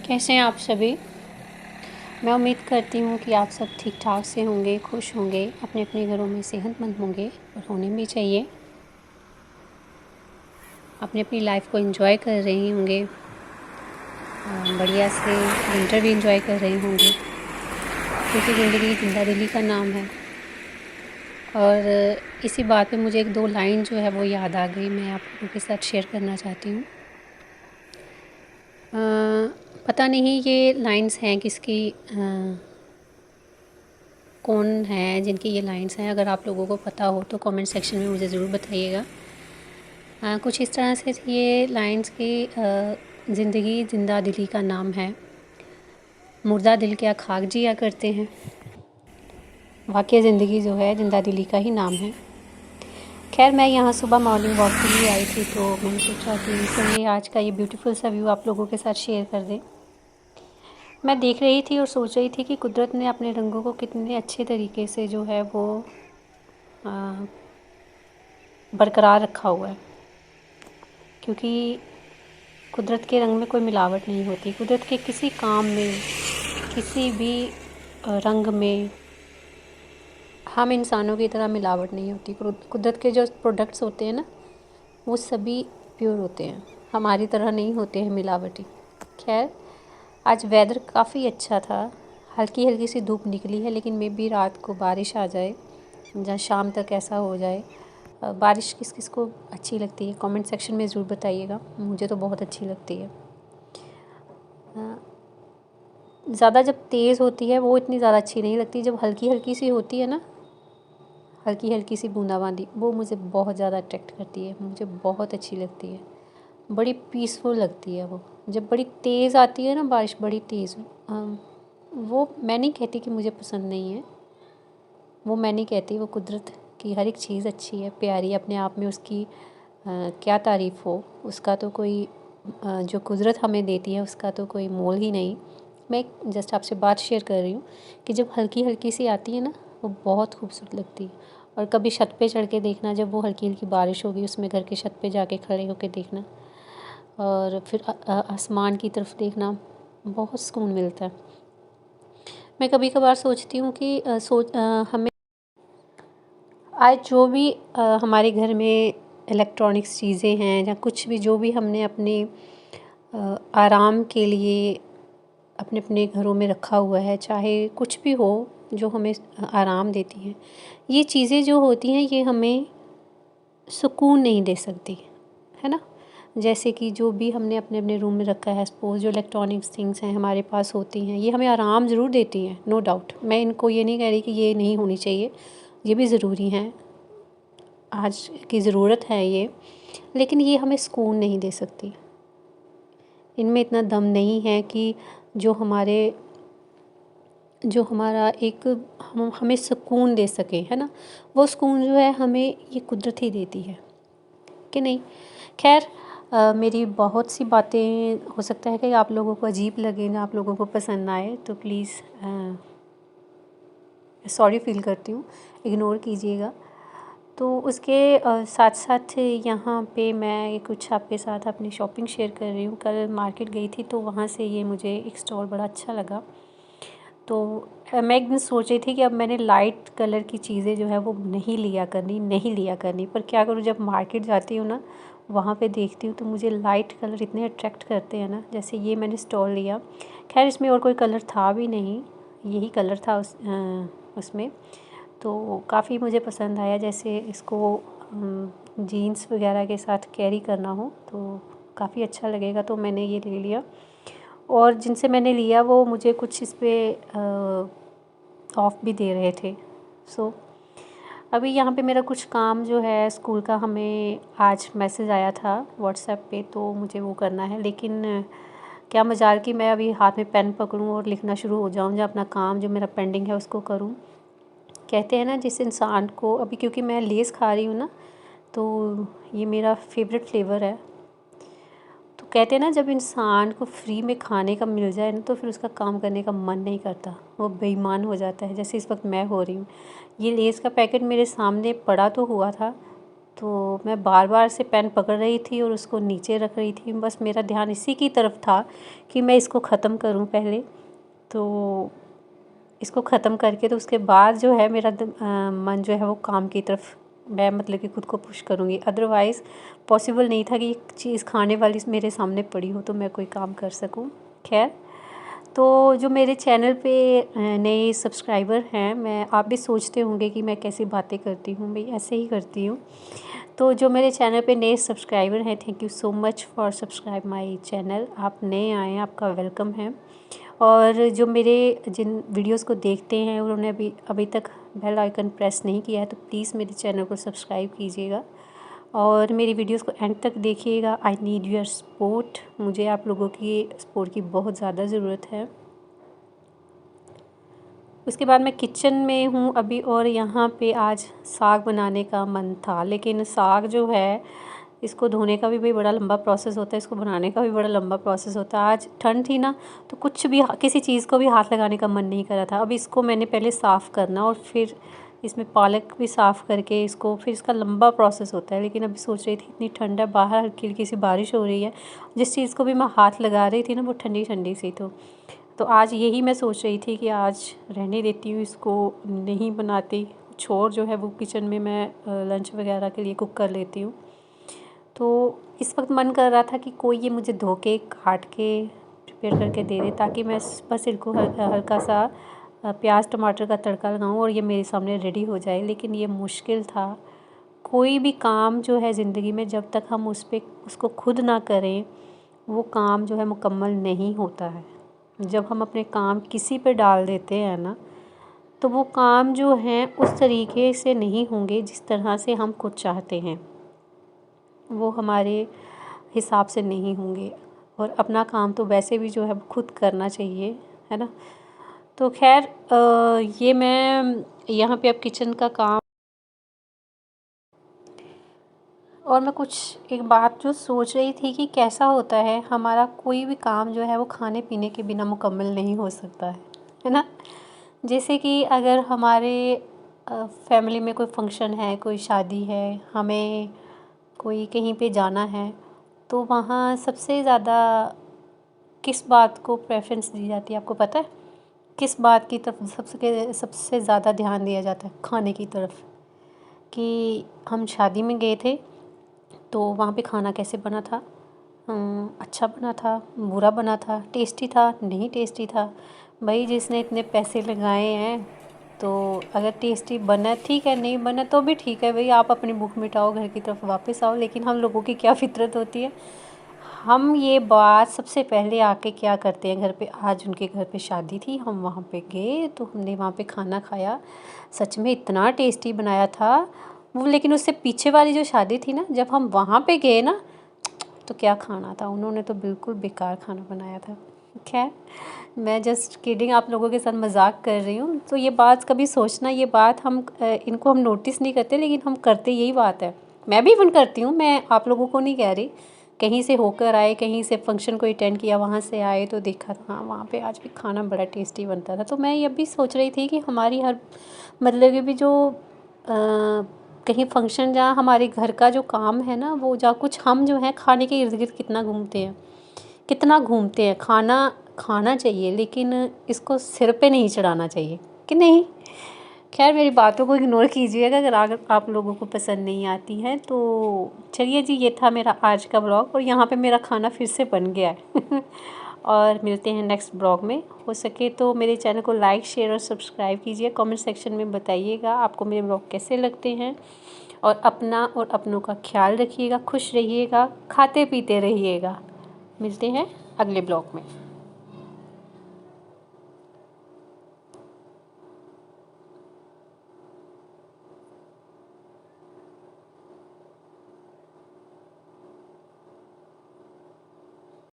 कैसे हैं आप सभी। मैं उम्मीद करती हूँ कि आप सब ठीक ठाक से होंगे, खुश होंगे, अपने अपने घरों में सेहतमंद होंगे और होने भी चाहिए। अपनी अपनी लाइफ को एंजॉय कर रहे होंगे, बढ़िया से विंटर भी एंजॉय कर रहे होंगे, क्योंकि ज़िंदगी जिंदादिली का नाम है। और इसी बात पे मुझे एक दो लाइन जो है वो याद आ गई, मैं आप लोगों के साथ शेयर करना चाहती हूँ। पता नहीं ये लाइंस हैं किसकी, कौन है जिनकी ये लाइंस हैं। अगर आप लोगों को पता हो तो कमेंट सेक्शन में मुझे ज़रूर बताइएगा। कुछ इस तरह से ये लाइंस की, ज़िंदगी जिंदा दिली का नाम है, मुर्दा दिल क्या खाक जिया करते हैं। वाकई ज़िंदगी जो है जिंदा दिली का ही नाम है। खैर, मैं यहाँ सुबह मॉर्निंग वॉक के लिए आई थी, तो मैंने सोचा कि चलिए आज का ये ब्यूटीफुल सा व्यू आप लोगों के साथ शेयर कर दें। मैं देख रही थी और सोच रही थी कि कुदरत ने अपने रंगों को कितने अच्छे तरीके से जो है वो बरकरार रखा हुआ है, क्योंकि कुदरत के रंग में कोई मिलावट नहीं होती। कुदरत के किसी काम में, किसी भी रंग में हम इंसानों की तरह मिलावट नहीं होती। कुदरत के जो प्रोडक्ट्स होते हैं ना, वो सभी प्योर होते हैं, हमारी तरह नहीं होते हैं मिलावटी। खैर, आज वेदर काफ़ी अच्छा था, हल्की हल्की सी धूप निकली है, लेकिन मे बी रात को बारिश आ जाए या शाम तक ऐसा हो जाए। बारिश किस किस को अच्छी लगती है कमेंट सेक्शन में ज़रूर बताइएगा। मुझे तो बहुत अच्छी लगती है। ज़्यादा जब तेज़ होती है वो इतनी ज़्यादा अच्छी नहीं लगती। जब हल्की हल्की सी होती है ना, हल्की हल्की सी बूंदाबांदी, वो मुझे बहुत ज़्यादा अट्रैक्ट करती है, मुझे बहुत अच्छी लगती है, बड़ी पीसफुल लगती है वो। जब बड़ी तेज़ आती है ना बारिश, बड़ी तेज़, वो मैं नहीं कहती कि मुझे पसंद नहीं है, वो मैं नहीं कहती। वो कुदरत की हर एक चीज़ अच्छी है, प्यारी है अपने आप में। उसकी क्या तारीफ़ हो, उसका तो कोई जो कुदरत हमें देती है उसका तो कोई मोल ही नहीं। मैं जस्ट आपसे बात शेयर कर रही हूँ कि जब हल्की हल्की सी आती है ना, वो बहुत खूबसूरत लगती है। और कभी छत पे चढ़ के देखना, जब वो हल्की हल्की बारिश होगी, उसमें घर के छत पे जाके खड़े होके देखना और फिर आसमान की तरफ देखना, बहुत सुकून मिलता है। मैं कभी कभार सोचती हूँ कि हमें आज जो भी हमारे घर में इलेक्ट्रॉनिक्स चीज़ें हैं या कुछ भी, जो भी हमने अपने आराम के लिए अपने अपने घरों में रखा हुआ है, चाहे कुछ भी हो जो हमें आराम देती हैं, ये चीज़ें जो होती हैं ये हमें सुकून नहीं दे सकती, है ना। जैसे कि जो भी हमने अपने अपने रूम में रखा है, सपोज़ जो इलेक्ट्रॉनिक्स थिंग्स हैं हमारे पास होती हैं, ये हमें आराम ज़रूर देती हैं, नो डाउट। मैं इनको ये नहीं कह रही कि ये नहीं होनी चाहिए, ये भी ज़रूरी हैं, आज की ज़रूरत है ये, लेकिन ये हमें सुकून नहीं दे सकती। इनमें इतना दम नहीं है कि जो हमारा एक हमें सुकून दे सके, है ना। वो सुकून जो है हमें ये कुदरत ही देती है कि नहीं। खैर, मेरी बहुत सी बातें हो सकता है कि आप लोगों को अजीब लगे ना, आप लोगों को पसंद ना आए, तो प्लीज़ सॉरी फील करती हूँ, इग्नोर कीजिएगा। तो उसके साथ साथ यहाँ पे मैं कुछ आपके साथ अपनी शॉपिंग शेयर कर रही हूँ। कल मार्केट गई थी, तो वहाँ से ये मुझे एक स्टॉल बड़ा अच्छा लगा। तो मैं एक दिन सोच रही थी कि अब मैंने लाइट कलर की चीज़ें जो है वो नहीं लिया करनी, पर क्या करूँ, जब मार्केट जाती हूँ ना, वहाँ पे देखती हूँ तो मुझे लाइट कलर इतने अट्रैक्ट करते हैं ना। जैसे ये मैंने स्टॉल लिया, खैर इसमें और कोई कलर था भी नहीं, यही कलर था उसमें। तो काफ़ी मुझे पसंद आया। जैसे इसको जीन्स वगैरह के साथ कैरी करना हो तो काफ़ी अच्छा लगेगा, तो मैंने ये ले लिया। और जिनसे मैंने लिया वो मुझे कुछ इस पर ऑफ भी दे रहे थे। सो अभी यहाँ पे मेरा कुछ काम जो है स्कूल का, हमें आज मैसेज आया था व्हाट्सएप पे, तो मुझे वो करना है। लेकिन क्या मजाल कि मैं अभी हाथ में पेन पकड़ूँ और लिखना शुरू हो जाऊँ, या अपना काम जो मेरा पेंडिंग है उसको करूँ। कहते हैं ना, जिस इंसान को, अभी क्योंकि मैं लेस खा रही हूँ ना, तो ये मेरा फेवरेट फ्लेवर है। तो कहते हैं ना, जब इंसान को फ्री में खाने का मिल जाए ना, तो फिर उसका काम करने का मन नहीं करता, वो बेईमान हो जाता है, जैसे इस वक्त मैं हो रही हूँ। ये लेस का पैकेट मेरे सामने पड़ा तो हुआ था, तो मैं बार बार से पेन पकड़ रही थी और उसको नीचे रख रही थी। बस मेरा ध्यान इसी की तरफ था कि मैं इसको ख़त्म करूं पहले, तो इसको ख़त्म करके तो उसके बाद जो है मेरा मन जो है वो काम की तरफ मैं मतलब कि खुद को पुश करूँगी। अदरवाइज़ पॉसिबल नहीं था कि एक चीज़ खाने वाली मेरे सामने पड़ी हो तो मैं कोई काम कर सकूँ। खैर, तो जो मेरे चैनल पे नए सब्सक्राइबर हैं, मैं आप भी सोचते होंगे कि मैं कैसी बातें करती हूँ, भाई ऐसे ही करती हूँ। तो जो मेरे चैनल पे नए सब्सक्राइबर हैं, thank you so much for subscribe my channel. आप नए आए हैं, आपका वेलकम है। और जो मेरे जिन वीडियोस को देखते हैं उन्होंने अभी तक बेल आइकन प्रेस नहीं किया है तो प्लीज़ मेरे चैनल को सब्सक्राइब कीजिएगा और मेरी वीडियोस को एंड तक देखिएगा। आई नीड योर सपोर्ट, मुझे आप लोगों की सपोर्ट की बहुत ज़्यादा ज़रूरत है। उसके बाद मैं किचन में हूँ अभी और यहाँ पे आज साग बनाने का मन था, लेकिन साग जो है इसको धोने का भी भाई बड़ा लंबा प्रोसेस होता है, इसको बनाने का भी बड़ा लंबा प्रोसेस होता है। आज ठंड थी ना, तो कुछ भी किसी चीज़ को भी हाथ लगाने का मन नहीं कर रहा था। अब इसको मैंने पहले साफ़ करना और फिर इसमें पालक भी साफ़ करके इसको, फिर इसका लंबा प्रोसेस होता है। लेकिन अभी सोच रही थी इतनी ठंड है, बाहर हल्की हल्की सी बारिश हो रही है, जिस चीज़ को भी मैं हाथ लगा रही थी ना वो ठंडी ठंडी सी, तो आज यही मैं सोच रही थी कि आज रहने देती हूँ, इसको नहीं बनाती। कुछ और जो है वो किचन में मैं लंच वगैरह के लिए कुक कर लेती हूँ। तो इस वक्त मन कर रहा था कि कोई ये मुझे धो के काट के प्रिपेयर करके दे दे, ताकि मैं बस इनको हल्का सा प्याज टमाटर का तड़का लगाऊँ और ये मेरे सामने रेडी हो जाए। लेकिन ये मुश्किल था। कोई भी काम जो है ज़िंदगी में, जब तक हम उसको खुद ना करें वो काम जो है मुकम्मल नहीं होता है। जब हम अपने काम किसी पे डाल देते हैं ना, तो वो काम जो हैं उस तरीके से नहीं होंगे जिस तरह से हम खुद चाहते हैं, वो हमारे हिसाब से नहीं होंगे। और अपना काम तो वैसे भी जो है खुद करना चाहिए, है ना। तो खैर, ये मैं यहाँ पे अब किचन का काम, और मैं कुछ एक बात जो सोच रही थी कि कैसा होता है हमारा कोई भी काम जो है वो खाने पीने के बिना मुकम्मल नहीं हो सकता है ना। जैसे कि अगर हमारे फैमिली में कोई फंक्शन है, कोई शादी है, हमें कोई कहीं पे जाना है, तो वहाँ सबसे ज़्यादा किस बात को प्रेफरेंस दी जाती है, आपको पता है? किस बात की तरफ सबसे ज़्यादा ध्यान दिया जाता है? खाने की तरफ। कि हम शादी में गए थे तो वहाँ पे खाना कैसे बना था, अच्छा बना था, बुरा बना था, टेस्टी था, नहीं टेस्टी था। भाई जिसने इतने पैसे लगाए हैं तो अगर टेस्टी बना ठीक है, नहीं बना तो भी ठीक है भाई, आप अपनी भूख मिटाओ, घर की तरफ वापस आओ। लेकिन हम लोगों की क्या फितरत होती है, हम ये बात सबसे पहले आके क्या करते हैं घर पे। आज उनके घर पे शादी थी, हम वहाँ पे गए तो हमने वहाँ पे खाना खाया, सच में इतना टेस्टी बनाया था वो। लेकिन उससे पीछे वाली जो शादी थी ना, जब हम वहाँ पे गए ना, तो क्या खाना था, उन्होंने तो बिल्कुल बेकार खाना बनाया था। खैर, मैं जस्ट किडिंग, आप लोगों के साथ मजाक कर रही हूँ। तो ये बात कभी सोचना, ये बात हम इनको हम नोटिस नहीं करते, लेकिन हम करते यही बात है। मैं भी इवन करती हूँ, मैं आप लोगों को नहीं कह रही। कहीं से होकर आए, कहीं से फंक्शन को अटेंड किया, वहाँ से आए तो देखा हाँ वहाँ पे आज भी खाना बड़ा टेस्टी बनता था। तो मैं ये भी सोच रही थी कि हमारी हर मतलब कि भी जो कहीं फंक्शन जहाँ हमारे घर का जो काम है ना, वो जहाँ कुछ हम जो है खाने के इर्द गिर्द कितना घूमते हैं। खाना खाना चाहिए लेकिन इसको सिर पे नहीं चढ़ाना चाहिए, कि नहीं। खैर, मेरी बातों को इग्नोर कीजिएगा अगर आप लोगों को पसंद नहीं आती हैं तो। चलिए जी, ये था मेरा आज का ब्लॉग और यहाँ पे मेरा खाना फिर से बन गया है और मिलते हैं नेक्स्ट ब्लॉग में। हो सके तो मेरे चैनल को लाइक शेयर और सब्सक्राइब कीजिए। कमेंट सेक्शन में बताइएगा आपको मेरे ब्लॉग कैसे लगते हैं। और अपना और अपनों का ख्याल रखिएगा, खुश रहिएगा, खाते पीते रहिएगा। मिलते हैं अगले ब्लॉग में।